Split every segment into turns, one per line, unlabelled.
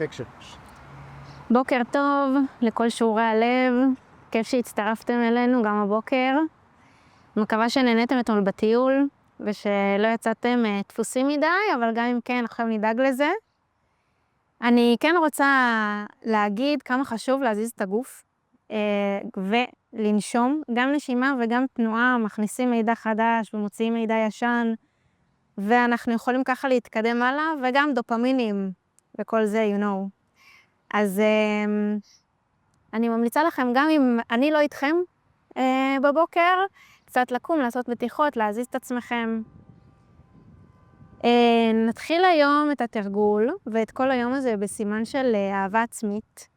אקשן.
בוקר טוב לכל שיעורי הלב, כיף שהצטרפתם אלינו גם הבוקר. מקווה שנהניתם אתמול בטיול ושלא יצאתם דפוסים מדי, אבל גם אם כן, עכשיו נדאג לזה. אני כן רוצה להגיד כמה חשוב להזיז את הגוף ולנשום, גם נשימה וגם תנועה, מכניסים מידע חדש ומוציאים מידע ישן, ואנחנו יכולים ככה להתקדם הלאה, וגם דופמינים וכל זה, you know. אז אני ממליצה לכם, גם אם אני לא איתכם בבוקר, קצת לקום, לעשות בטיחות, להזיז את עצמכם. נתחיל היום את התרגול, ואת כל היום הזה בסימן של אהבה עצמית.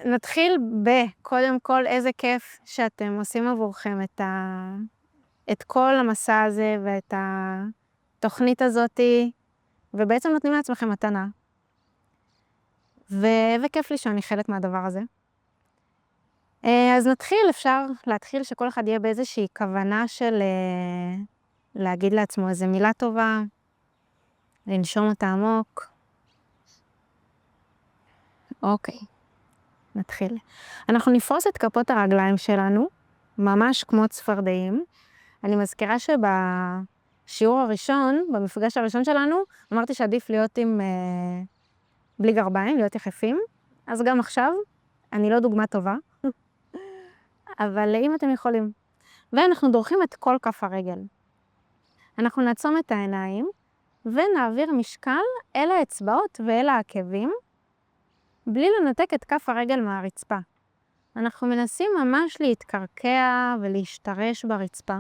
נתחיל קודם כל איזה כיף שאתם עושים עבורכם את כל המסע הזה ואת התוכנית הזאת, ובעצם נותנים לעצמכם מתנה. וכיף לי שאני חלק מהדבר הזה. אז אפשר להתחיל שכל אחד יהיה באיזושהי כוונה של להגיד לעצמו איזו מילה טובה, לנשום אותה עמוק. אוקיי, נתחיל. אנחנו נפרוס את כפות הרגליים שלנו, ממש כמו צפרדעים. אני מזכירה שבשיעור הראשון, במפגש הראשון שלנו, אמרתי שעדיף להיות בלי גרביים, להיות יחפים. אז גם עכשיו, אני לא דוגמה טובה, אבל אם אתם יכולים. ואנחנו דורכים את כל כף הרגל. אנחנו נעצום את העיניים, ונעביר משקל אל האצבעות ואל העקבים, בלי לנתק את כף הרגל מהרצפה. אנחנו מנסים ממש להתקרקע ולהשתרש ברצפה,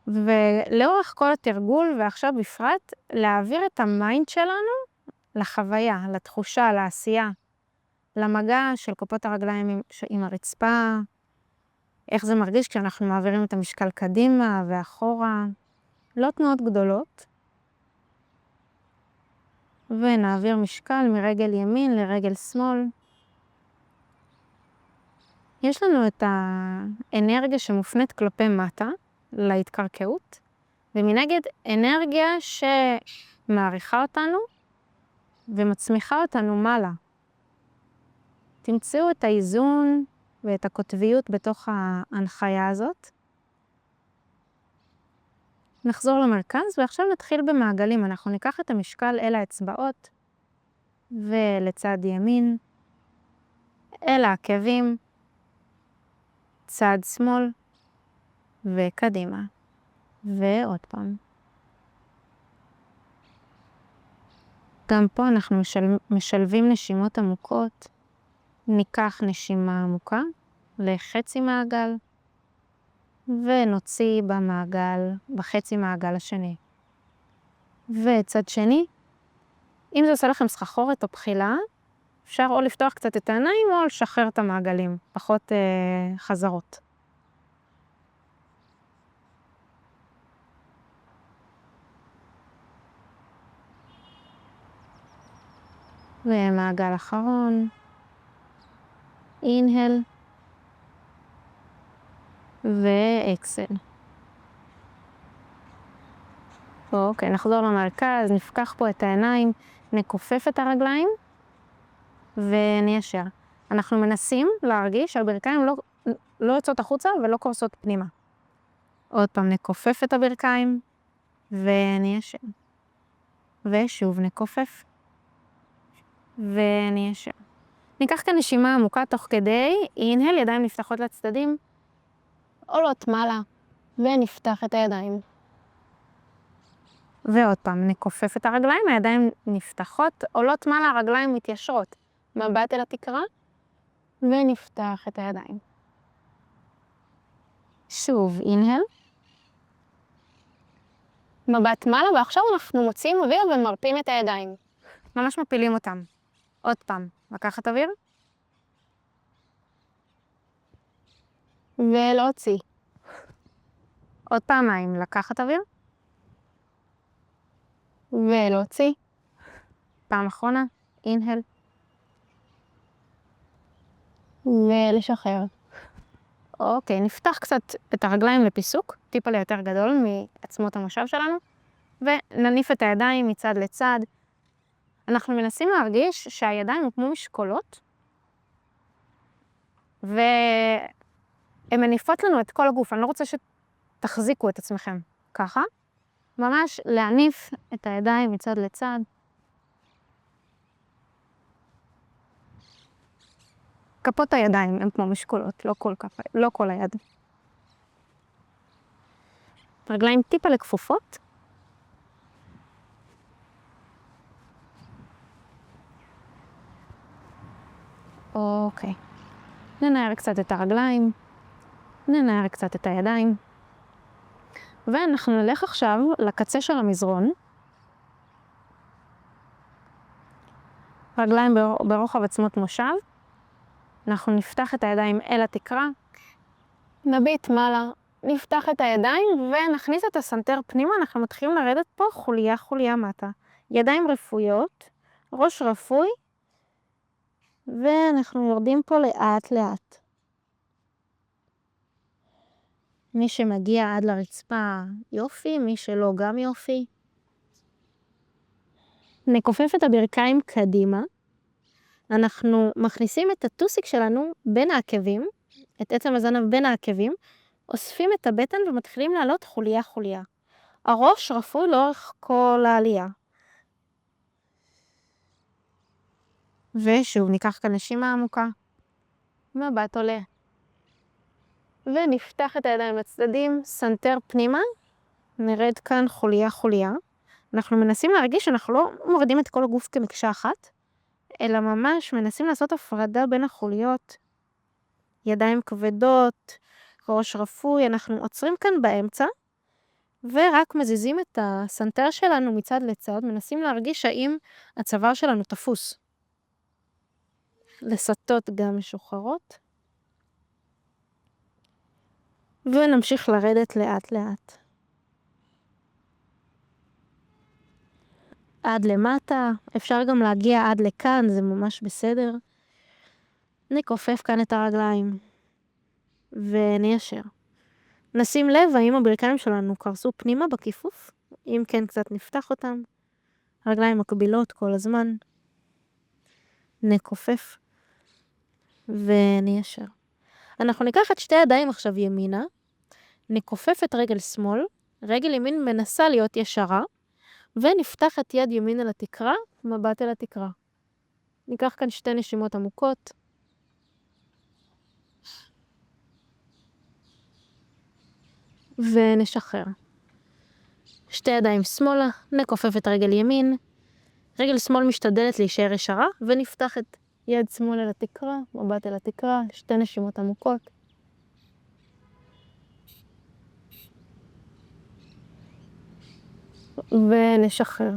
ולאורך כל התרגול, ועכשיו בפרט, להעביר את המיינד שלנו לחוויה, לתחושה, לעשייה, למגע של כפות הרגליים עם הרצפה, איך זה מרגיש כשאנחנו מעבירים את המשקל קדימה ואחורה, לא תנועות גדולות, ונעביר משקל מרגל ימין לרגל שמאל. יש לנו את האנרגיה שמופנית כלפי מטה, להתקרקעות, ומנגד אנרגיה שמעריכה אותנו ומצמיחה אותנו מעלה. תמצאו את האיזון ואת הקוטביות בתוך ההנחיה הזאת. נחזור למרכז, ועכשיו נתחיל במעגלים. אנחנו ניקח את המשקל אל האצבעות, ולצד ימין, אל העקבים, צד שמאל, וקדימה. ועוד פעם. גם פה אנחנו משלבים נשימות עמוקות. ניקח נשימה עמוקה לחצי מעגל, ונוציא בחצי מעגל השני. וצד שני, אם זה עושה לכם סחרחורת או בחילה, אפשר או לפתוח קצת את העיניים או לשחרר את המעגלים, פחות חזרות. ומעגל אחרון. אינהל ואקסל. אוקיי, נחזור למרכז, נפקח פה את העיניים, נכופף את הרגליים וניישר. אנחנו מנסים להרגיש שהברכיים לא יוצאות החוצה ולא קורסות פנימה. עוד פעם נכופף את הברכיים וניישר. ושוב נכופף וניישר. ניקח כאן נשימה עמוקה תוך כדי, אינהל, ידיים נפתחות לצדדים, עולות מעלה, ונפתח את הידיים. ועוד פעם, נכופף את הרגליים, הידיים נפתחות, עולות מעלה, הרגליים מתיישרות. מבט אל התקרה, ונפתח את הידיים. שוב, אינהל. מבט מעלה, ועכשיו אנחנו מוציאים אוויר ומרפים את הידיים. ממש מפילים אותם. עוד פעם, לקחת אוויר. ולהוציא. עוד פעמיים, לקחת אוויר. ולהוציא. פעם אחרונה, אינהל. ולשחרר. אוקיי, נפתח קצת את הרגליים לפיסוק, טיפה ליותר גדול מעצמות המושב שלנו, ונניף את הידיים מצד לצד, אנחנו מנסים להרגיש שהידיים הם כמו משקולות, והן מניפות לנו את כל הגוף. אני לא רוצה שתחזיקו את עצמכם ככה. ממש להניף את הידיים מצד לצד. כפות הידיים הן כמו משקולות, לא כל היד. רגליים טיפה לכפופות. אוקיי. ננער קצת את הרגליים. ננער קצת את הידיים. ואנחנו נלך עכשיו לקצה של המזרון. רגליים ברוחב עצמות מושב. אנחנו נפתח את הידיים אל התקרה. נביט מעלה. נפתח את הידיים ונכניס את הסנטר פנימה. אנחנו מתחילים לרדת פה חוליה מטה. ידיים רפויות, ראש רפוי, ואנחנו יורדים פה לאט. מי שמגיע עד לרצפה יופי, מי שלא גם יופי. נכופף את הברכיים קדימה. אנחנו מכניסים את הטוסיק שלנו בין העקבים, את עצם הזנב בין העקבים, אוספים את הבטן ומתחילים לעלות חוליה. הראש רפוי לאורך כל העלייה. ושוב, ניקח כאן נשימה עמוקה. מבט עולה. ונפתח את הידיים לצדדים, סנטר פנימה. נרד כאן חוליה. אנחנו מנסים להרגיש שאנחנו לא מורדים את כל הגוף כמקשה אחת, אלא ממש מנסים לעשות הפרדה בין החוליות. ידיים כבדות, ראש רפוי, אנחנו עוצרים כאן באמצע, ורק מזיזים את הסנטר שלנו מצד לצד, מנסים להרגיש האם הצוואר שלנו תפוס. לסטות גם משוחררות. ונמשיך לרדת לאט. עד למטה, אפשר גם להגיע עד לכאן, זה ממש בסדר. נכופף כאן את הרגליים, וניישר. נשים לב האם הברכיים שלנו קרסו פנימה בכיפוף, אם כן קצת נפתח אותם. הרגליים מקבילות כל הזמן. נכופף, וניישר. אנחנו ניקח את שתי הידיים עכשיו ימינה, נכופף את רגל שמאל, רגל ימין מנסה להיות ישרה, ונפתח את יד ימין אל התקרה, מבט אל התקרה. ניקח כאן שתי נשימות עמוקות. ונשחרר. שתי ידיים שמאלה, נכופף את רגל ימין. רגל שמאל משתדלת להישאר ישרה, ונפתח את יד שמאל אל התקרה, מבט אל התקרה, שתי נשימות עמוקות. ונשחרר.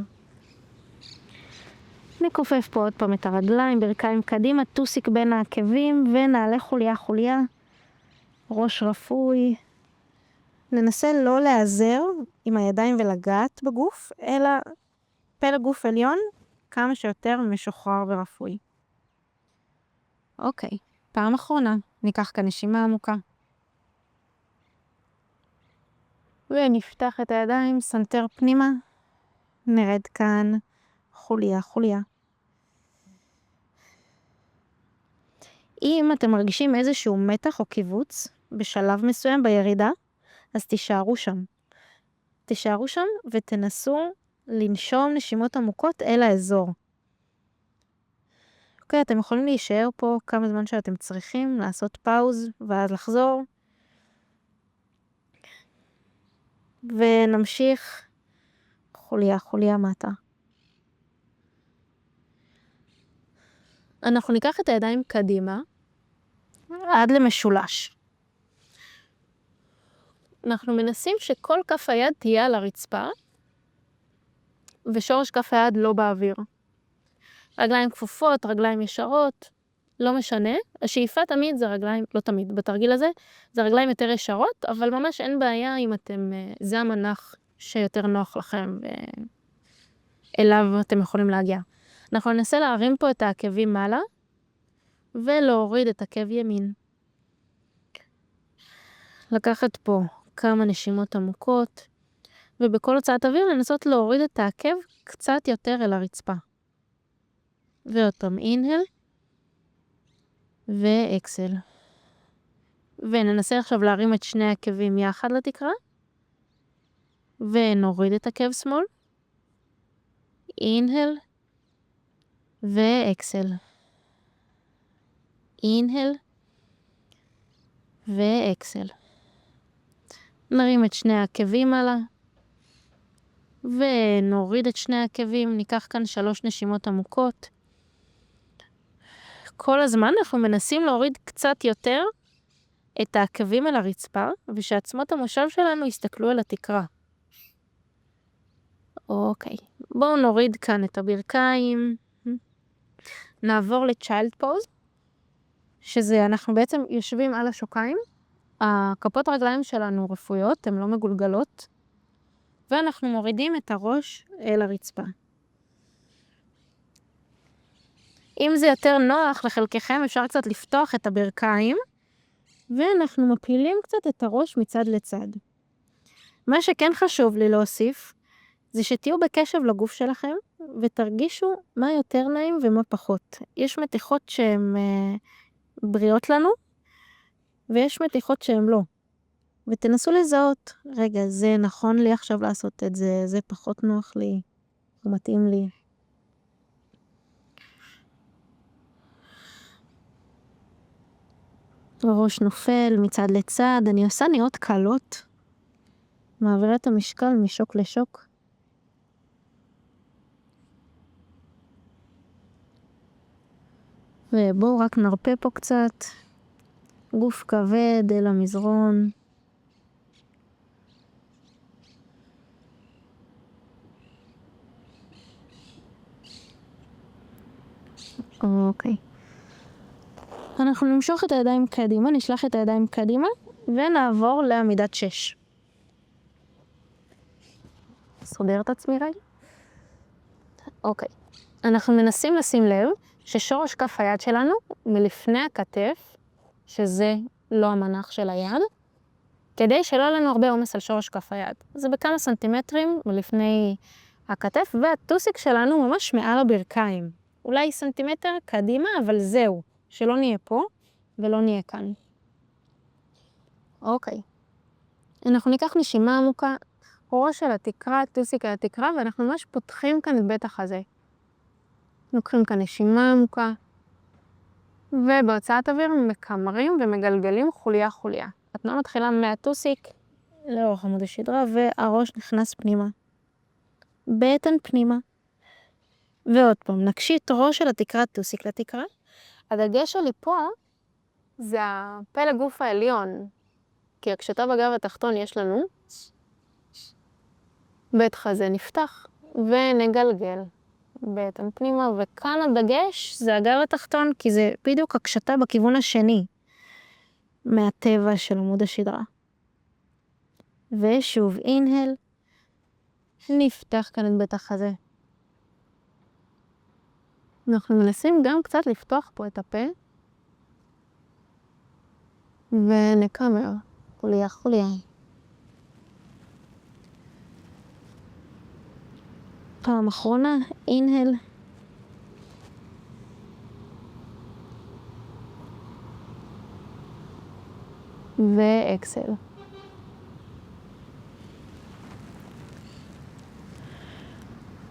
נכופף פה עוד פעם את הרגליים, ברכיים קדימה, טוסיק בין העקבים, ונעלה חוליה. ראש רפוי. ננסה לא להיעזר עם הידיים ולגעת בגוף, אלא פלג גוף עליון כמה שיותר משוחרר ורפוי. אוקיי, פעם אחרונה, ניקח כאן נשימה עמוקה. ונפתח את הידיים, סנטר פנימה, נרד כאן חוליה. אם אתם מרגישים איזשהו מתח או קיבוץ בשלב מסוים בירידה, אז תישארו שם ותנסו לנשום נשימות עמוקות אל האזור. אוקיי, אתם יכולים להישאר פה כמה זמן שאתם צריכים, לעשות פאוז ואז לחזור. ונמשיך חוליה מטה. אנחנו ניקח את הידיים קדימה עד למשולש. אנחנו מנסים שכל כף היד תהיה על הרצפה, ושורש כף היד לא באוויר. רגליים כפופות, רגליים ישרות, לא משנה. השאיפה תמיד זה רגליים, לא תמיד, בתרגיל הזה, זה רגליים יותר ישרות, אבל ממש אין בעיה אם זה המנח שיותר נוח לכם, אליו אתם יכולים להגיע. אנחנו ננסה להרים פה את העקבים מעלה, ולהוריד את עקב ימין. לקחת פה כמה נשימות עמוקות, ובכל הוצאת אוויר לנסות להוריד את העקב קצת יותר אל הרצפה. ועוד פעם אינהל ואקסל. וננסה עכשיו להרים את שני עקבים יחד לתקרה. ונוריד את עקב שמאל. אינהל ואקסל. אינהל ואקסל. נרים את שני העקבים עלה. ונוריד את שני העקבים. ניקח כאן 3 נשימות עמוקות. כל הזמן אנחנו מנסים להוריד קצת יותר את העקבים אל הרצפה, ושעצמות המושב שלנו יסתכלו אל התקרה. אוקיי, בואו נוריד כאן את הברכיים. נעבור לצ'יילד פוז, שזה אנחנו בעצם יושבים על השוקיים. הכפות הרגליים שלנו רפויות, הן לא מגולגלות. ואנחנו מורידים את הראש אל הרצפה. אם זה יותר נוח לחלקכם, אפשר קצת לפתוח את הברכיים, ואנחנו מפילים קצת את הראש מצד לצד. מה שכן חשוב לי להוסיף, זה שתהיו בקשב לגוף שלכם, ותרגישו מה יותר נעים ומה פחות. יש מתיחות שהן בריאות לנו, ויש מתיחות שהן לא. ותנסו לזהות, רגע, זה נכון לי עכשיו לעשות את זה, זה פחות נוח לי, זה מתאים לי. הראש נופל מצד לצד, אני עושה ניות קלות, מעבירה את המשקל משוק לשוק. ובואו רק נרפה פה קצת, גוף כבד אל המזרון. אוקיי. אנחנו נמשוך את הידיים קדימה, נשלח את הידיים קדימה, ונעבור לעמידת 6. סודר את עצמי רגע. אוקיי. אנחנו מנסים לשים לב ששורש כף היד שלנו מלפני הכתף, שזה לא המנח של היד, כדי שלא יהיה לנו הרבה עומס על שורש כף היד. זה בכמה סנטימטרים מלפני הכתף, והטוסיק שלנו ממש מעל הברכיים. אולי סנטימטר קדימה, אבל זהו, שלא נהיה פה ולא נהיה כאן. אוקיי. אנחנו ניקח נשימה עמוקה, ראש של התקרה, טוסיק על התקרה, ואנחנו ממש פותחים כאן את בית החזה. לוקחים כאן נשימה עמוקה, ובהוצאת אוויר מקמרים ומגלגלים חוליה חוליה. התנועה מתחילה מהטוסיק לאורך עמוד השדרה, והראש נכנס פנימה. בטן פנימה. ועוד פעם, נקשיט ראש של התקרה, טוסיק לתקרה. הדגש שלי פה זה הפלג גוף העליון, כי הקשתה בגב התחתון יש לנו בית חזה נפתח ונגלגל בטן פנימה, וכאן הדגש זה הגב התחתון, כי זה בדיוק הקשתה בכיוון השני מהטבע של עמוד השדרה. ושוב אינהל, נפתח כאן את בית החזה. אנחנו מנסים גם קצת לפתוח פה את הפה, ונקמר חוליה חוליה. פעם אחרונה, אינהל. ואקסל.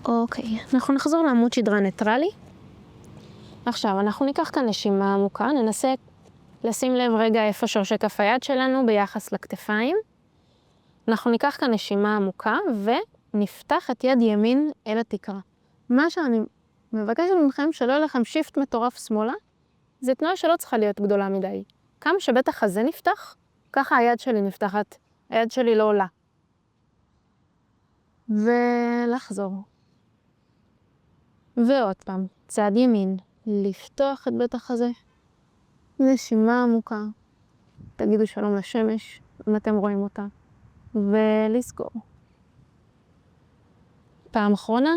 אוקיי, אנחנו נחזור לעמוד שדרה ניטרלי. עכשיו, אנחנו ניקח כאן נשימה עמוקה, ננסה לשים לב רגע איפה שורשי כף היד שלנו ביחס לכתפיים. אנחנו ניקח כאן נשימה עמוקה ונפתח את יד ימין אל התקרה. מה שאני מבקשת מכם שלא יהיה לכם שיפט מטורף שמאלה, זה תנועה שלא צריכה להיות גדולה מדי. כמה שבית החזה נפתח, ככה היד שלי נפתחת, היד שלי לא עולה. ולחזור. ועוד פעם, צד ימין, לפתוח את בית החזה. נשימה עמוקה. תגידו שלום לשמש, אם אתם רואים אותה. ולסגור. פעם אחרונה,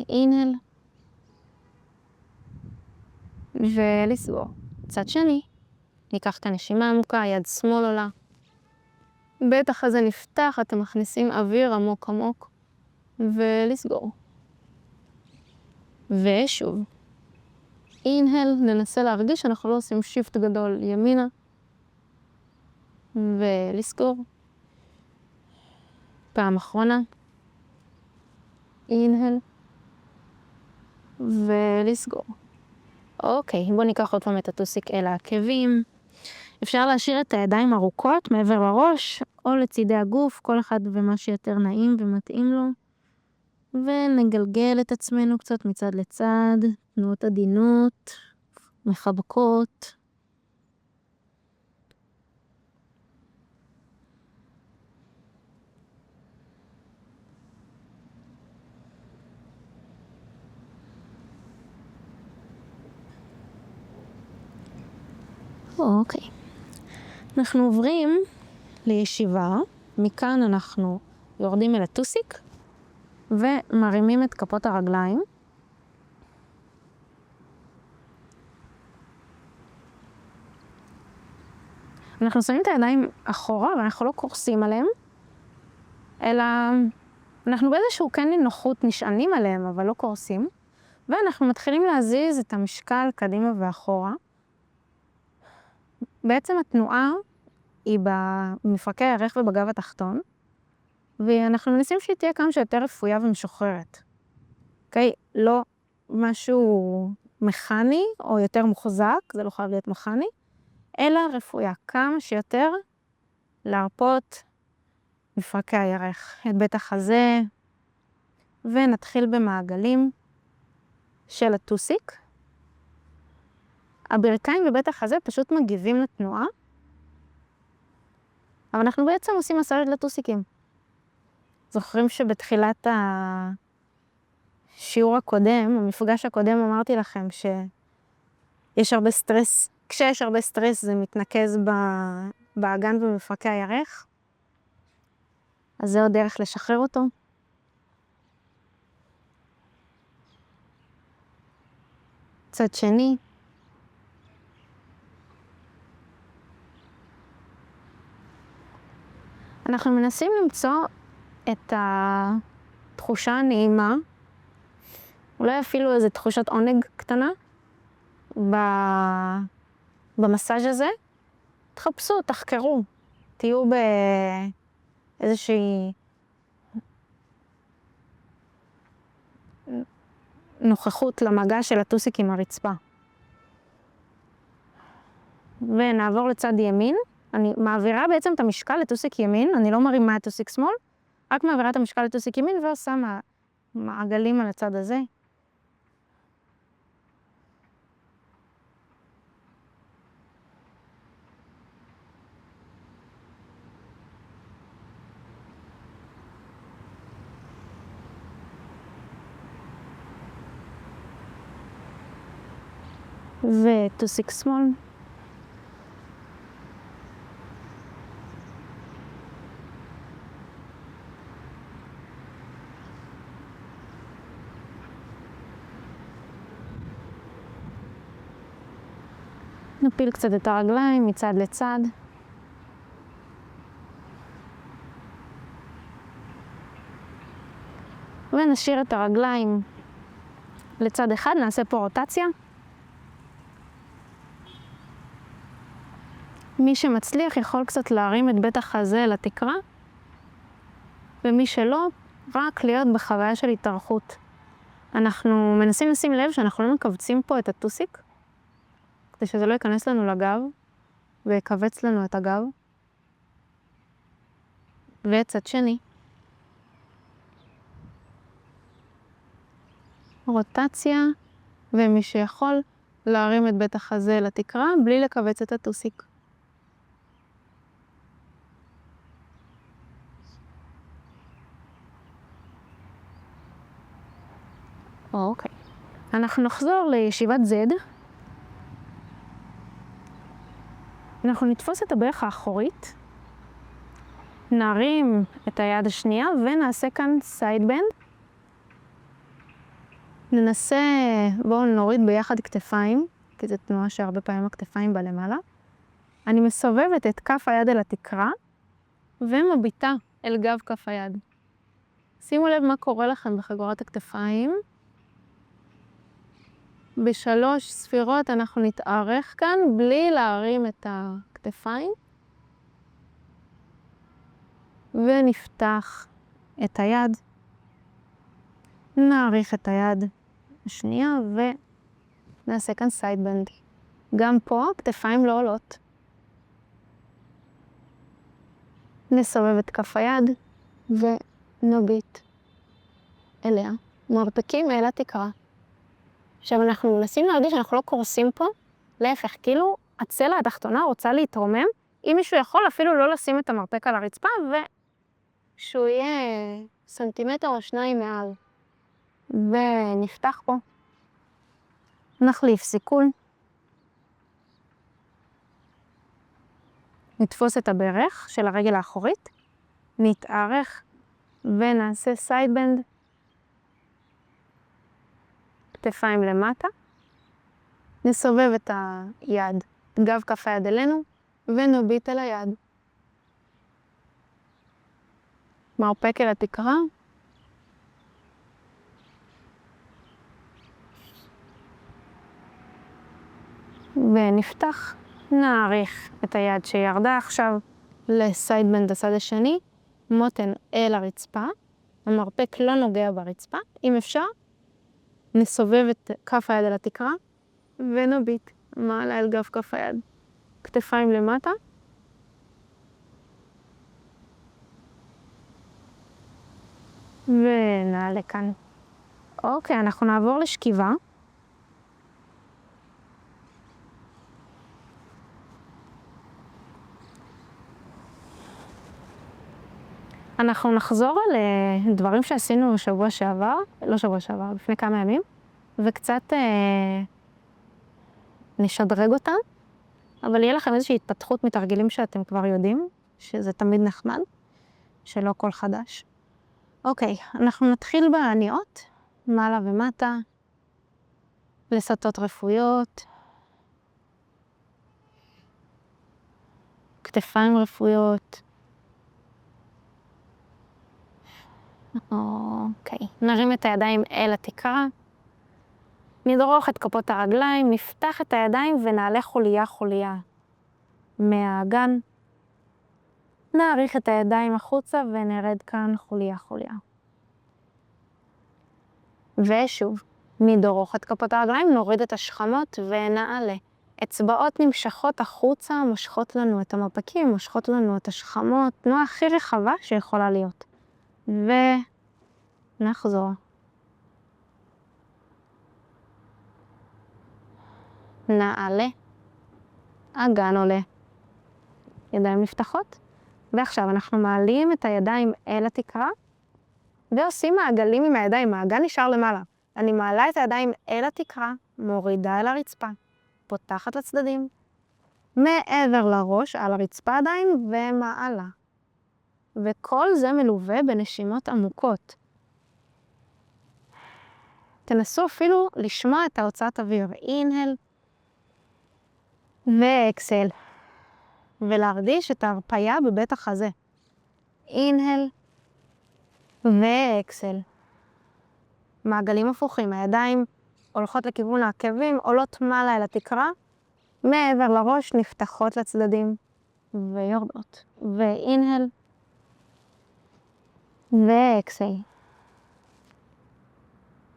אינהל. ולסגור. צד שני, ניקח כאן נשימה עמוקה, יד שמאל עולה. בית החזה נפתח, אתם מכניסים אוויר עמוק עמוק. ולסגור. ושוב. אינהל, ננסה להרגיש שאנחנו לא עושים שיפט גדול ימינה. ולסגור. פעם אחרונה. אינהל. ולסגור. אוקיי, בואו ניקח עוד פעם את הטוסיק אל העקבים. אפשר להשאיר את הידיים ארוכות מעבר לראש, או לצידי הגוף, כל אחד ומה שיותר נעים ומתאים לו. ונגלגל את עצמנו קצת מצד לצד, תנועות עדינות, מחבקות. אוקיי. אנחנו עוברים לישיבה, מכאן אנחנו יורדים אל הטוסיק, ומרימים את כפות הרגליים. אנחנו שמים את הידיים אחורה, ואנחנו לא קורסים עליהם, אלא אנחנו באיזשהו כן נינוחות נשענים עליהם, אבל לא קורסים, ואנחנו מתחילים להזיז את המשקל קדימה ואחורה. בעצם התנועה היא במפרקי הירך ובגב התחתון, ואנחנו מנסים שהיא תהיה כמה שיותר רפויה ומשוחררת. אוקיי? לא משהו מכני או יותר מוחזק, זה לא חייב להיות מכני, אלא רפויה כמה שיותר להרפות מפרקי הירך, את בית החזה, ונתחיל במעגלים של הטוסיק. הברכיים ובית החזה פשוט מגיבים לתנועה, אבל אנחנו בעצם עושים מסאז' לטוסיקים. זוכרים שבתחילת השיעור הקודם, המפגש הקודם, אמרתי לכם שיש הרבה סטרס, כשיש הרבה סטרס זה מתנקז באגן ובמפרקי הירך, אז זה עוד דרך לשחרר אותו. צד שני. אנחנו מנסים למצוא את התחושה הנעימה, אולי אפילו איזו תחושת עונג קטנה, במסאז' הזה. תחפשו, תחקרו, תהיו באיזושהי נוכחות למגע של הטוסיק עם הרצפה. ונעבור לצד ימין. אני מעבירה בעצם את המשקל לטוסיק ימין, אני לא מרימה את טוסיק שמאל, רק מעבירה את המשקל לטוסיק ימין ועושה מעגלים על הצד הזה. וטוסיק שמאל. נפיל קצת את הרגליים מצד לצד. ונשאיר את הרגליים לצד אחד, נעשה פה רוטציה. מי שמצליח יכול קצת להרים את בית החזה לתקרה, ומי שלא, רק להיות בחוויה של התארכות. אנחנו מנסים לשים לב שאנחנו לא מקבצים פה את הטוסיק, כדי שזה לא ייכנס לנו לגב, ויקבץ לנו את הגב. וצד שני. רוטציה, ומי שיכול להרים את בית החזה לתקרה, בלי לקבץ את הטוסיק. אוקיי. אנחנו נחזור לישיבת Z. אנחנו נתפוס את הברך האחורית, נרים את היד השנייה ונעשה כאן סייד בנד. ננסה, בואו נוריד ביחד כתפיים, כי זו תנועה שהרבה פעמים הכתפיים בה למעלה. אני מסובבת את כף היד אל התקרה ומביטה אל גב כף היד. שימו לב מה קורה לכם בחגורת הכתפיים. בשלוש ספירות אנחנו נתארך כאן בלי להרים את הכתפיים. ונפתח את היד. נעריך את היד השנייה ונעשה כאן סיידבנד. גם פה כתפיים לא עולות. נסובב את כף היד ונביט אליה. מרפקים אל התקרה. עכשיו אנחנו מנסים להרגיש שאנחנו לא קורסים פה. להפך, כאילו הצלע התחתונה רוצה להתרומם. אם מישהו יכול אפילו לא לשים את המרפק על הרצפה שהוא יהיה סנטימטר או שניים מעל. ונפתח פה. נחליף סיכול. נתפוס את הברך של הרגל האחורית. נתארך ונעשה סיידבנד. כתפיים למטה. נסובב את היד, גב כף היד אלינו, ונביט אל היד. מרפק אל התקרה. ונפתח. נעריך את היד שירדה עכשיו לסיידבנד הצד השני. מותן אל הרצפה. המרפק לא נוגע ברצפה. אם אפשר, נסובב את כף היד אל התקרה, ונביט מעלה אל גב כף היד. כתפיים למטה. ונעלה כאן. אוקיי, אנחנו נעבור לשכיבה. אנחנו נחזור על דברים שעשינו שבוע שעבר, לא שבוע שעבר, לפני כמה ימים, וקצת נשדרג אותם, אבל יהיה לכם איזושהי התפתחות מתרגילים שאתם כבר יודעים, שזה תמיד נחמד, שלא כל חדש. אוקיי, אנחנו נתחיל בעניות, מעלה ומטה, לסתות רפויות, כתפיים רפויות. אוקיי, נרים את הידיים אל התקרה, נדרוך את כפות הרגליים, נפתח את הידיים ונעלה חוליה חוליה מהאגן. נעריך את הידיים החוצה ונרד כאן חוליה חוליה. ושוב, נדרוך את כפות הרגליים, נוריד את השכמות ונעלה. אצבעות נמשכות החוצה, מושכות לנו את המרפקים, מושכות לנו את השכמות, תנועה הכי רחבה שיכולה להיות. ונחזור. נעלה. אגן עולה. ידיים נפתחות. ועכשיו אנחנו מעלים את הידיים אל התקרה, ועושים מעגלים עם הידיים, האגן נשאר למעלה. אני מעלה את הידיים אל התקרה, מורידה אל הרצפה, פותחת לצדדים, מעבר לראש, על הרצפה עדיין, ומעלה. וכל זה מלווה בנשימות עמוקות. תנסו אפילו לשמוע את ההוצאת אוויר. אינהל ואקסל. ולהרגיש את ההרפאיה בבית החזה. אינהל ואקסל. מעגלים הפוכים, הידיים הולכות לכיוון העקבים, עולות מעלה אל התקרה, מעבר לראש נפתחות לצדדים ויורדות. ואינהל ואקסל.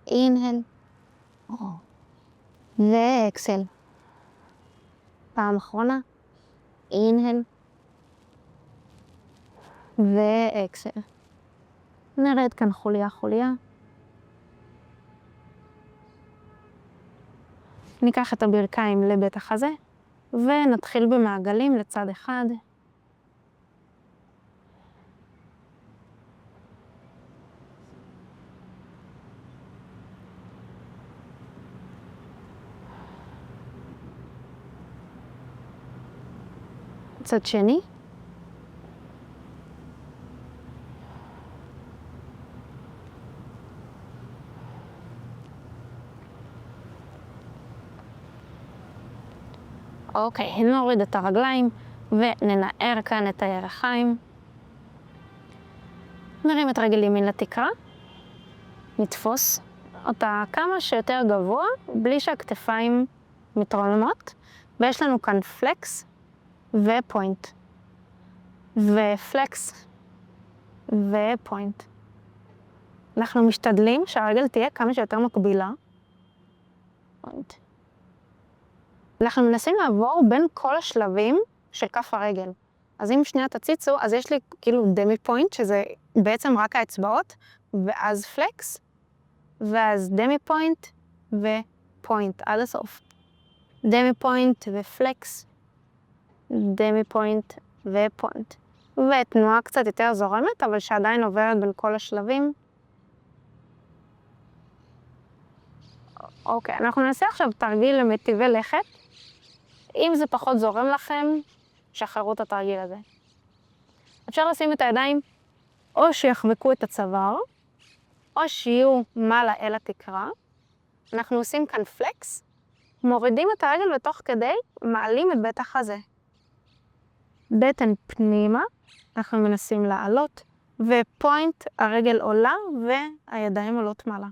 אינהל ואקסל. פעם אחרונה. אינהל ואקסל. נרד כאן חוליה חוליה. ניקח את הברכיים לבית החזה ונתחיל במעגלים לצד אחד. צד שני. אוקיי, נוריד את הרגליים וננער כאן את הירכיים. נרים את רגל ימין לתקרה. נתפוס אותה כמה שיותר גבוה, בלי שהכתפיים מתרוממות, ויש לנו כאן פלקס ופוינט. ופלקס ופוינט. אנחנו משתדלים שהרגל תהיה כמה שיותר מקבילה. פוינט. אנחנו מנסים לעבור בין כל השלבים של כף הרגל. אז אם שנייה תציצו, אז יש לי כאילו דמי פוינט, שזה בעצם רק האצבעות, ואז פלקס, ואז דמי פוינט ופוינט עד הסוף. דמי פוינט ופלקס, דמי פוינט ופוינט. ותנועה קצת יותר זורמת, אבל שעדיין עוברת בין כל השלבים. אוקיי, אנחנו נעשה עכשיו תרגיל למטיבי לכת. אם זה פחות זורם לכם, שחררו את התרגיל הזה. אפשר לשים את הידיים או שיחבקו את הצוואר, או שיהיו מעלה אל התקרה. אנחנו עושים כאן פלקס, מורידים את הרגל ותוך כדי מעלים את בית החזה. בטן פנימה, אנחנו מנסים לעלות, ופוינט הרגל עולה והידיים עולות מעלה.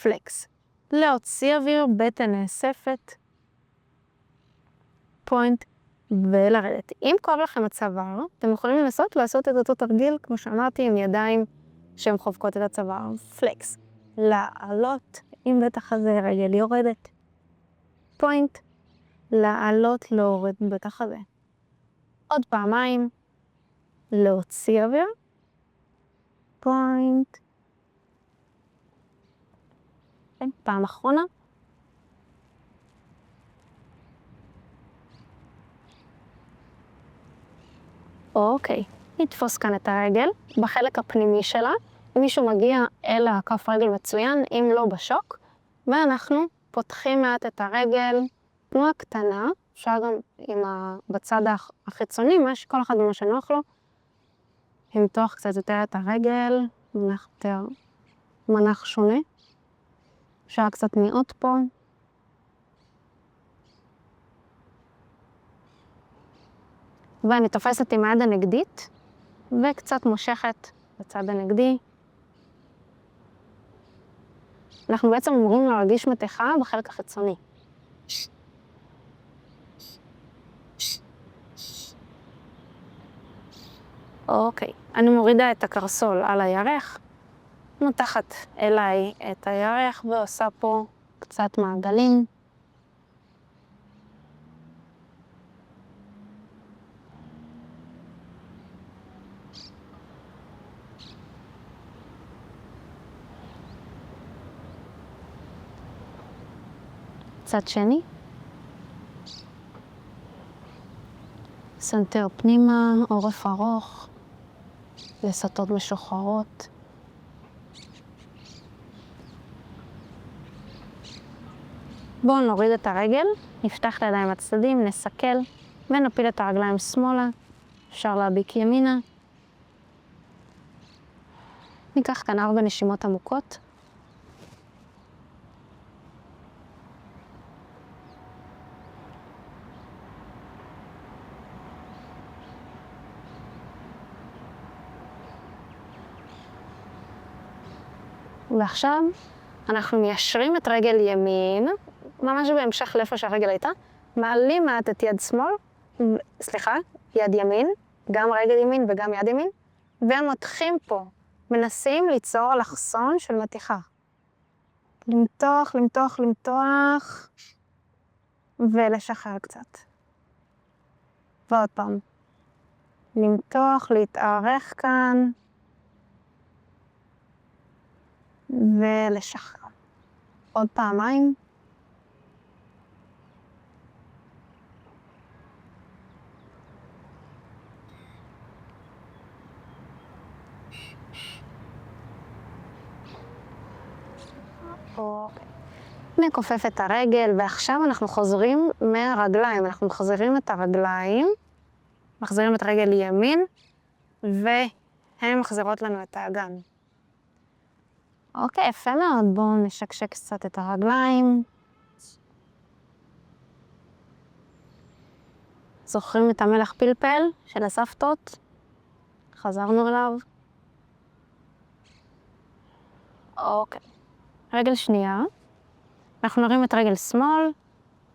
פלקס. להוציא אוויר, בטן נאספת, פוינט ולרדת. אם כואב לכם הצוואר, אתם יכולים לנסות לעשות את אותו תרגיל, כמו שאמרתי, עם ידיים שהן חובקות את הצוואר. פלקס. לעלות, עם בית החזה, רגל יורדת. פוינט. לעלות, להוריד בית החזה. עוד פעמיים. להוציא אוויר. פוינט. פעם אחרונה. אוקיי, נתפוס כאן את הרגל בחלק הפנימי שלה. אם מישהו מגיע אל הכף רגל מצוין, אם לא בשוק, ואנחנו פותחים מעט את הרגל, תנועה קטנה, אפשר גם בצד החיצוני, כל אחד מה שנוח לו, למתוח קצת יותר את הרגל, מנח יותר מנח שונה. אפשר קצת מיעוט פה. ואני תופסת עם היד הנגדית, וקצת מושכת בצד הנגדי. אנחנו בעצם אמורים להרגיש מתיחה בחלק החיצוני. אוקיי, אני מורידה את הקרסול על הירך, נותחת אליי את הירך ועושה פה קצת מעגלים. צד שני. סנטר פנימה, עורף ארוך, לסתות משוחררות. בואו נוריד את הרגל, נפתח את הידיים הצדדים, נסקל ונפיל את הרגליים שמאלה. אפשר להביק ימינה. ניקח כאן 4 נשימות עמוקות. ועכשיו אנחנו מיישרים את רגל ימין, ממש בהמשך לאיפה שהרגל הייתה, מעלים מעט את יד שמאל, יד ימין, גם רגל ימין וגם יד ימין, ומותחים פה, מנסים ליצור אלכסון של מתיחה. למתוח, למתוח, למתוח, ולשחרר קצת. ועוד פעם, למתוח, להתארך כאן, ולשחרר. עוד פעמיים. אוקיי. נכופף את הרגל, ועכשיו אנחנו חוזרים מהרגליים. אנחנו מחזירים את הרגליים, מחזירים את רגל ימין, והן מחזירות לנו את האגן. אוקיי, יפה מאוד. בואו נשקשק קצת את הרגליים. זוכרים את המלח פלפל של הסבתות? חזרנו אליו. אוקיי. רגל שנייה, אנחנו נרים את רגל שמאל,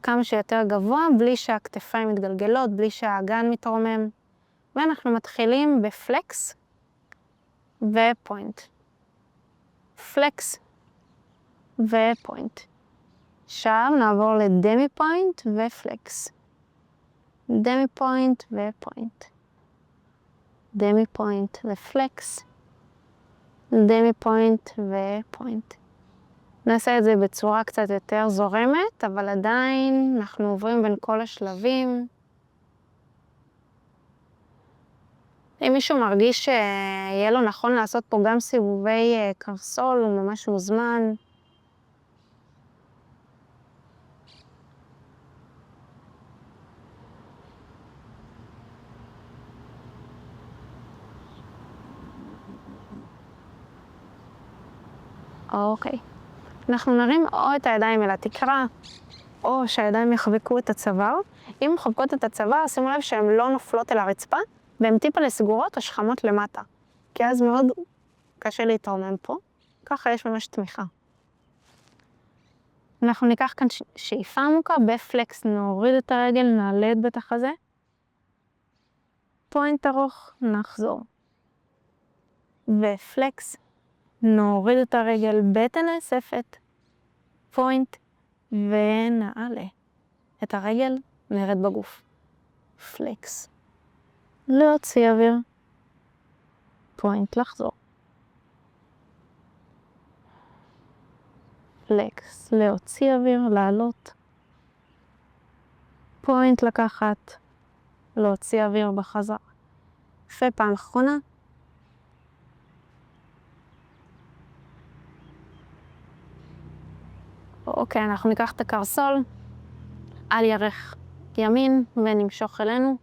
כמה שיותר גבוה, בלי שהכתפיים מתגלגלות, בלי שהאגן מתרומם. ואנחנו מתחילים בפלקס ופוינט. פלקס ופוינט. עכשיו נעבור לדמי פוינט ופלקס. דמי פוינט ופוינט. דמי פוינט ופלקס. דמי פוינט ופוינט. נעשה את זה בצורה קצת יותר זורמת, אבל עדיין אנחנו עוברים בין כל השלבים. אם מישהו מרגיש שיהיה לו נכון לעשות פה גם סיבובי קרסול, הוא ממש מוזמן. אוקיי. אנחנו נרים או את הידיים אל התקרה, או שהידיים יחבקו את הצוואר. אם מחבקות את הצוואר, שימו לב שהן לא נופלות אל הרצפה, והן טיפה לסגורות או שכמות למטה. כי אז מאוד קשה להתרומם פה. ככה יש ממש תמיכה. אנחנו ניקח כאן שאיפה עמוקה, בפלקס נוריד את הרגל, נעלה את בית החזה. פוינט ארוך, נחזור. ופלקס, נוריד את הרגל, בטן נאספת. פוינט, ונעלה. את הרגל, נרד בגוף. פלקס. להוציא אוויר. פוינט, לחזור. פלקס, להוציא אוויר, לעלות. פוינט לקחת, להוציא אוויר בחזרה. ופעם אחרונה. אוקיי, אנחנו ניקח את הקרסול על ירך ימין ונמשוך אלינו.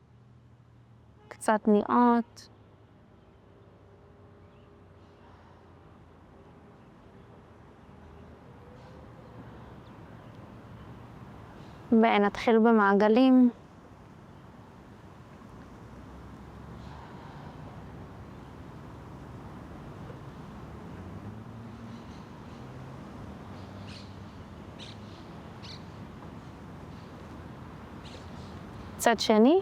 קצת נעות. ונתחיל במעגלים. צד שני.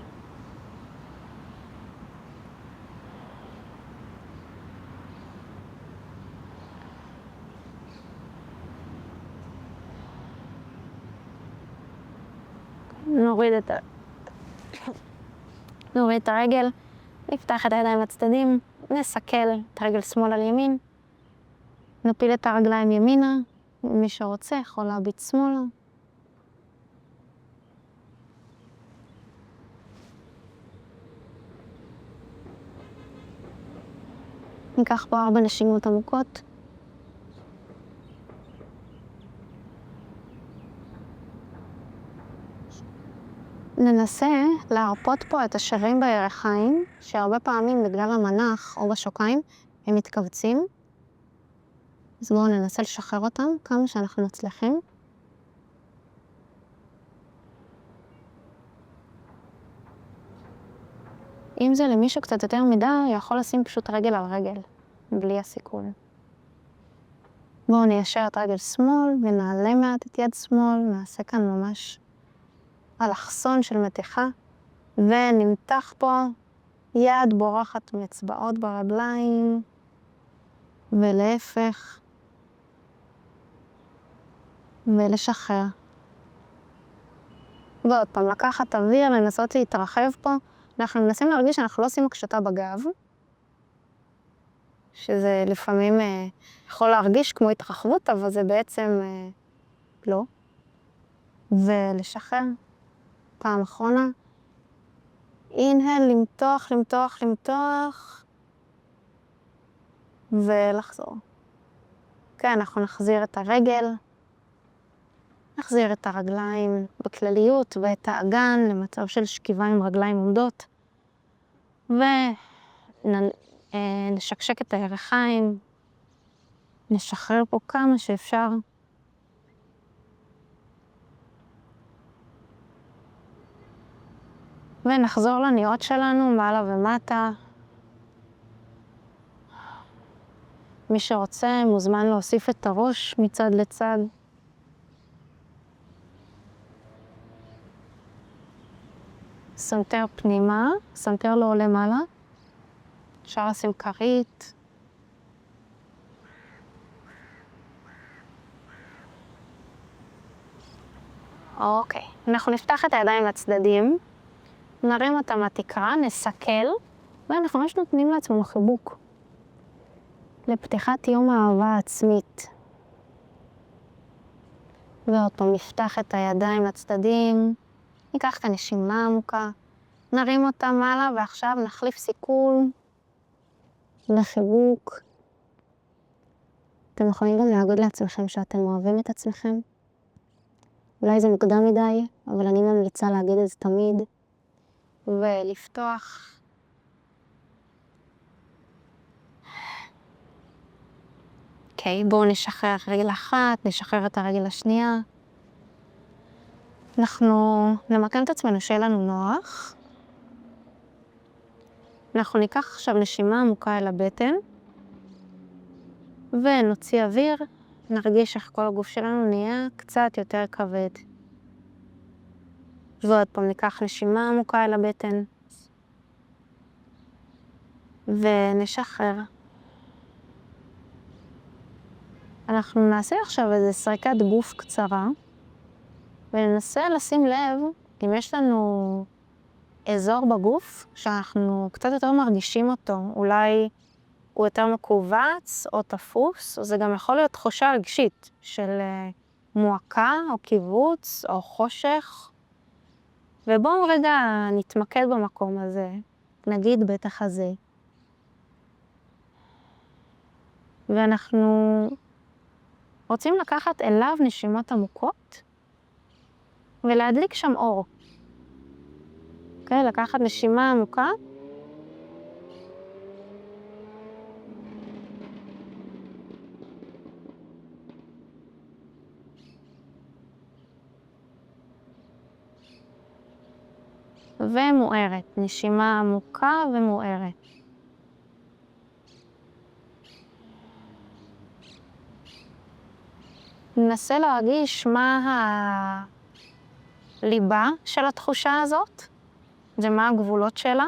נוריד את הרגל, נפתח את הידיים לצדדים, נסקל את הרגל שמאל על ימין, נפיל את הרגליים ימינה, מי שרוצה יכול להביט שמאלה. ניקח פה 4 נשימות עמוקות. ננסה להרפות פה את השרירים בירכיים, שהרבה פעמים בגלל המנח או בשוקיים הם מתכווצים. אז בואו ננסה לשחרר אותם כמה שאנחנו מצליחים. אם זה למישהו קצת יותר מדי, יכול לשים פשוט רגל על רגל, בלי הסיכון. בואו ניישר את רגל שמאל ונעלה מעט את יד שמאל, נעשה כאן ממש אלכסון של מתיחה, ונמתח פה יד בורחת מאצבעות ברגליים, ולהפך, ולשחרר. ועוד פעם, לקחת אוויר, לנסות להתרחב פה. אנחנו מנסים להרגיש שאנחנו לא עושים הקשתה בגב, שזה לפעמים יכול להרגיש כמו התרחבות, אבל זה בעצם לא. ולשחרר. פעם אחרונה. אינהל, למתוח, למתוח, למתוח. ולחזור. כן, אנחנו נחזיר את הרגל. נחזיר את הרגליים בכלליות ואת האגן למצב של שכיבה עם רגליים עומדות. ונשקשק את הירכיים. נשחרר פה כמה שאפשר. ונחזור לניות שלנו מעלה ומטה. מי שרוצה מוזמן להוסיף את הראש מצד לצד. סנטר פנימה, סנטר לא עולה מעלה. אפשר לשים כרית. אוקיי, אנחנו נפתח את הידיים לצדדים, נרים אותם לתקרה, נסכל, ואנחנו ממש נותנים לעצמנו חיבוק. לפתיחת יום האהבה העצמית. ועוד פעם נפתח את הידיים לצדדים, ניקח את הנשימה עמוקה, נרים אותה מעלה, ועכשיו נחליף סיכול לחיבוק. אתם יכולים גם להגיד לעצמכם שאתם אוהבים את עצמכם. אולי זה מוקדם מדי, אבל אני ממליצה להגיד את זה תמיד. ולפתוח. אוקיי, בואו נשחרר רגל אחת, נשחרר את הרגל השנייה. אנחנו נמקם את עצמנו שיהיה לנו נוח. אנחנו ניקח עכשיו נשימה עמוקה אל הבטן. ונוציא אוויר, נרגיש איך כל הגוף שלנו נהיה קצת יותר כבד. ועוד פעם ניקח נשימה עמוקה אל הבטן. ונשחרר. אנחנו נעשה עכשיו איזו סריקת גוף קצרה, וננסה לשים לב אם יש לנו אזור בגוף שאנחנו קצת יותר מרגישים אותו. אולי הוא יותר מכווץ או תפוס, או זה גם יכול להיות תחושה רגשית של מועקה או קיבוץ או חושך. ובואו רגע נתמקד במקום הזה, נגיד בטח הזה. ואנחנו רוצים לקחת אליו נשימות עמוקות ולהדליק שם אור. אוקיי, לקחת נשימה עמוקה. ומוארת, נשימה עמוקה ומוארת. ננסה להרגיש מה הליבה של התחושה הזאת, ומה הגבולות שלה,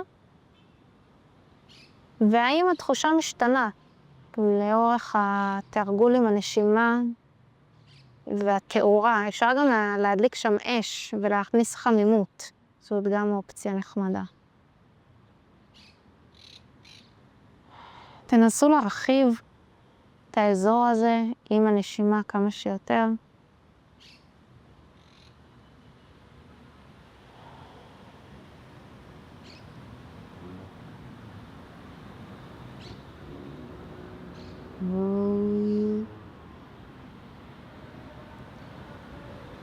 והאם התחושה משתנה לאורך התרגול עם הנשימה והתאורה. אפשר גם להדליק שם אש ולהכניס חמימות. זאת גם אופציה נחמדה. תנסו להרחיב את האזור הזה עם הנשימה כמה שיותר.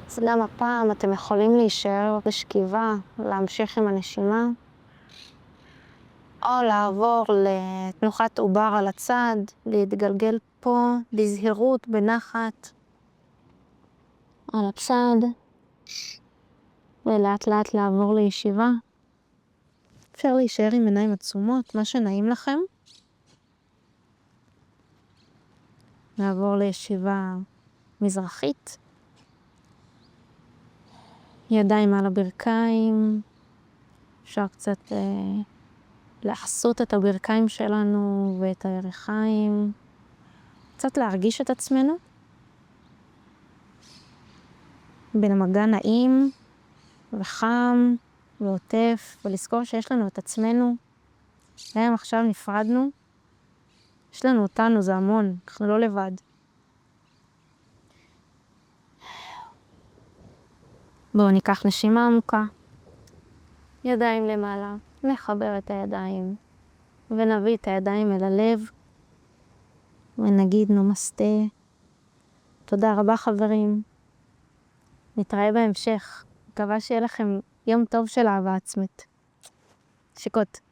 אז גם הפעם אתם יכולים להישאר בשכיבה, להמשיך עם הנשימה, או לעבור לתנוחת עובר על הצד, להתגלגל פה בזהירות, בנחת, על הצד, ולאט לאט לעבור לישיבה. אפשר להישאר עם עיניים עצומות, מה שנעים לכם. נעבור לישיבה מזרחית. ידיים על הברכיים. אפשר קצת לחסות את הברכיים שלנו ואת הירכיים. קצת להרגיש את עצמנו. במגע נעים וחם ועוטף, ולזכור שיש לנו את עצמנו. היום עכשיו נפרדנו. יש לנו אותנו, זה המון, אנחנו לא לבד. בואו ניקח נשימה עמוקה. ידיים למעלה, נחבר את הידיים, ונביא את הידיים אל הלב, ונגיד נמסטה. תודה רבה חברים. נתראה בהמשך. מקווה שיהיה לכם יום טוב של אהבה עצמית. שקות.